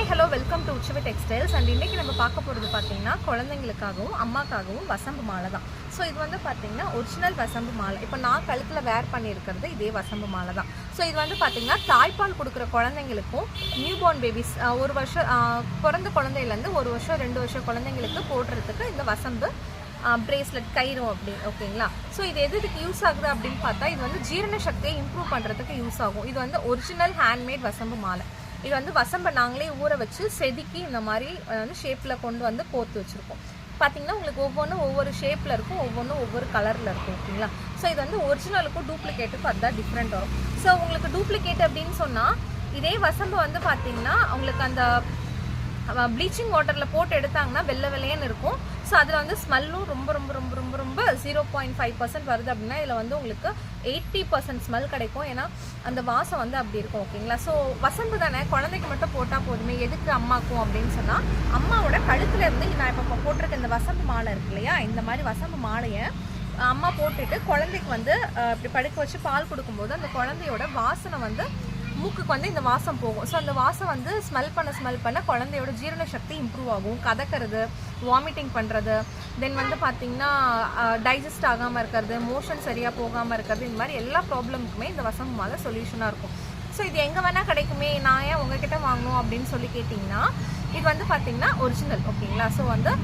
Hi hello welcome to Utsavi textiles. And இன்றைக்கி நம்ம பார்க்க போகிறது பார்த்திங்கன்னா குழந்தைங்களுக்காகவும் அம்மாக்காகவும் வசம்பு மாலை தான். ஸோ இது வந்து பார்த்திங்கன்னா ஒரிஜினல் வசம்பு மாலை. இப்போ நான் கழுத்தில் வேர் பண்ணியிருக்கிறது இதே வசம்பு மாலை தான். ஸோ இது வந்து பார்த்திங்கன்னா தாய்ப்பால் கொடுக்குற குழந்தைங்களுக்கும் நியூ பார்ன் பேபிஸ் ஒரு வருஷம் பிறந்த குழந்தையிலேருந்து 1 வருஷம் 2 வருஷம் குழந்தைங்களுக்கு போடுறதுக்கு இந்த வசம்பு பிரேஸ்லெட் கயிறும் அப்படி ஓகேங்களா. ஸோ இது எதுக்கு யூஸ் ஆகுது அப்படின்னு பார்த்தா இது வந்து ஜீரண சக்தியை இம்ப்ரூவ் பண்ணுறதுக்கு யூஸ் ஆகும். இது வந்து ஒரிஜினல் ஹேண்ட்மேட் வசம்பு மாலை. இது வந்து வசம்பை நாங்களே ஊற வச்சு செதுக்கி இந்த மாதிரி வந்து ஷேப்பில் கொண்டு வந்து கோர்த்து வச்சுருக்கோம். பார்த்திங்கன்னா உங்களுக்கு ஒவ்வொன்றும் ஒவ்வொரு ஷேப்பில் இருக்கும், ஒவ்வொன்றும் ஒவ்வொரு கலரில் இருக்கும் ஓகேங்களா. ஸோ இது வந்து ஒரிஜினலுக்கும் டூப்ளிகேட்டுக்கும் அதுதான் டிஃப்ரெண்ட் வரும். ஸோ உங்களுக்கு டூப்ளிகேட் அப்படின்னு சொன்னால் இதே வசம்பு வந்து பார்த்திங்கன்னா உங்களுக்கு அந்த ப்ளீச்சிங் வாட்டரில் போட்டு எடுத்தாங்கன்னா வெள்ளை வெள்ளையன்னு இருக்கும். ஸோ அதில் வந்து ஸ்மெல்லும் ரொம்ப ரொம்ப ரொம்ப ரொம்ப ரொம்ப 0.5% வருது அப்படின்னா இதில் வந்து உங்களுக்கு 80% ஸ்மெல் கிடைக்கும். ஏன்னா அந்த வாசம் வந்து அப்படி இருக்கும் ஓகேங்களா. ஸோ வசம்பு தானே குழந்தைக்கு மட்டும் போட்டால் போதுமே, எதுக்கு அம்மாக்கும் அப்படின்னு சொன்னால் அம்மாவோட கழுத்தில் இருந்து நான் இப்போ போட்டிருக்க இந்த வசம்பு மாலை இருக்கு இல்லையா, இந்த மாதிரி வசம்பு மாலையை அம்மா போட்டுட்டு குழந்தைக்கு வந்து இப்படி படுக்க வச்சு பால் கொடுக்கும்போது அந்த குழந்தையோட வாசனை வந்து மூக்குக்கு வந்து இந்த வாசம் போகும். ஸோ அந்த வாசம் வந்து ஸ்மெல் பண்ண குழந்தையோட ஜீரண சக்தி இம்ப்ரூவ் ஆகும். கதக்கிறது, வாமிட்டிங் பண்ணுறது, தென் வந்து பார்த்திங்கன்னா டைஜஸ்ட் ஆகாமல் இருக்கிறது, மோஷன் சரியாக போகாமல் இருக்கிறது, இந்த மாதிரி எல்லா ப்ராப்ளமுக்குமே இந்த வசம்பு மாலை சொல்யூஷனாக இருக்கும். ஸோ இது எங்கே வேணால் கிடைக்குமே, நான் ஏன் உங்ககிட்ட வாங்கணும் அப்படின்னு சொல்லி கேட்டிங்கன்னா இது வந்து பார்த்திங்கன்னா ஒரிஜினல் ஓகேங்களா. ஸோ வந்து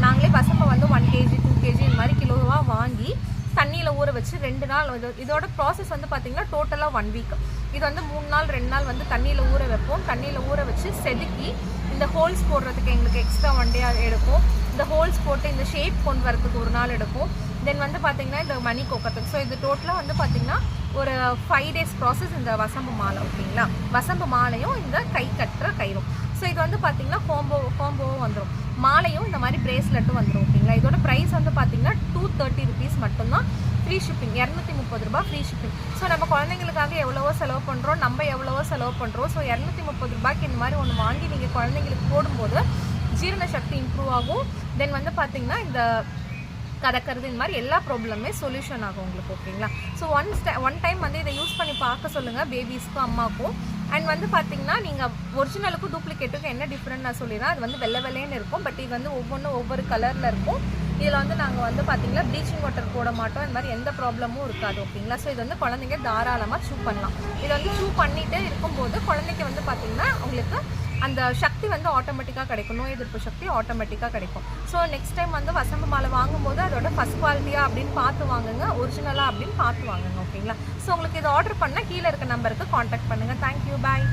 நாங்களே வசம்பை வந்து 1 kg 2 kg இந்த மாதிரி கிலோவாக வாங்கி தண்ணியில் ஊற வச்சு 2 நாள் இதோட ப்ராசஸ் வந்து பார்த்திங்கன்னா டோட்டலாக 1 வீக். இது வந்து 3 நாள் 2 நாள் வந்து தண்ணியில் ஊற வைப்போம். தண்ணியில் ஊற வச்சு செதுக்கி இந்த ஹோல்ஸ் போடுறதுக்கு எங்களுக்கு எக்ஸ்ட்ரா 1 day எடுக்கும். இந்த ஹோல்ஸ் போட்டு இந்த ஷேப் கொண்டு வரதுக்கு 1 நாள் எடுக்கும். தென் வந்து பார்த்திங்கன்னா இந்த மணி கோக்கிறதுக்கு. ஸோ இது டோட்டலாக வந்து பார்த்திங்கன்னா ஒரு 5 days ப்ராசஸ் இந்த வசம்பு மாலை ஓகேங்களா. வசம்பு மாலையும் இந்த கை கட்டுற கயிறும். ஸோ இது வந்து பார்த்திங்கன்னா கோம்போவும் வந்துடும். மாலையும் இந்த மாதிரி பிரேஸ்லெட்டும் வந்துடும் ஓகேங்களா. இதோட ப்ரைஸ் வந்து பார்த்திங்கன்னா 230 rupees மட்டும்தான். ஃப்ரீ ஷிப்பிங் 230 ரூபா ஃப்ரீ ஷிப்பிங். ஸோ நம்ம குழந்தைங்களுக்காக எவ்வளவோ செலவு பண்ணுறோம், நம்ம எவ்வளவோ செலவு பண்ணுறோம். ஸோ 230 ரூபாய்க்கு இந்த மாதிரி ஒன்று வாங்கி நீங்கள் குழந்தைங்களுக்கு போடும்போது ஜீரண சக்தி இம்ப்ரூவ் ஆகும். தென் வந்து பார்த்திங்கன்னா இந்த கதக்கிறது இந்த மாதிரி எல்லா ப்ராப்ளமே சொல்யூஷன் ஆகும் உங்களுக்கு ஓகேங்களா. ஸோ ஒன் டைம் வந்து இதை யூஸ் பண்ணி பார்க்க சொல்லுங்கள் பேபிஸ்க்கும் அம்மாவுக்கும். அண்ட் வந்து பார்த்திங்கன்னா நீங்கள் ஒரிஜினலுக்கும் டூப்ளிகேட்டுக்கும் என்ன டிஃப்ரெண்ட் நான் சொல்லிடுறேன். அது வந்து வெள்ளை வெள்ளைன்னு இருக்கும், பட் இது வந்து ஒவ்வொன்றும் ஒவ்வொரு கலரில் இருக்கும். இதில் வந்து நாங்கள் வந்து பார்த்திங்கன்னா ப்ளீச்சிங் வாட்டர் போட மாட்டோம், இந்த மாதிரி எந்த ப்ராப்ளமும் இருக்காது ஓகேங்களா. ஸோ இது வந்து குழந்தைங்க தாராளமாக சூ பண்ணலாம். இதை வந்து சூ பண்ணிகிட்டே இருக்கும்போது குழந்தைக்கு வந்து பார்த்திங்கன்னா உங்களுக்கு அந்த சக்தி வந்து ஆட்டோமேட்டிக்காக கிடைக்கும், நோய் எதிர்ப்பு சக்தி ஆட்டோமேட்டிக்காக கிடைக்கும். ஸோ நெக்ஸ்ட் டைம் வந்து வசம்பு மாலை வாங்கும்போது அதோட ஃபஸ்ட் குவாலிட்டியாக அப்படின்னு பார்த்து வாங்குங்க, ஒரிஜினலாக அப்படின்னு பார்த்து வாங்குங்க ஓகேங்களா. ஸோ உங்களுக்கு இதை ஆர்டர் பண்ணால் கீழே இருக்க நம்பருக்கு காண்டாக்ட் பண்ணுங்கள். தேங்க்யூ, பாய்.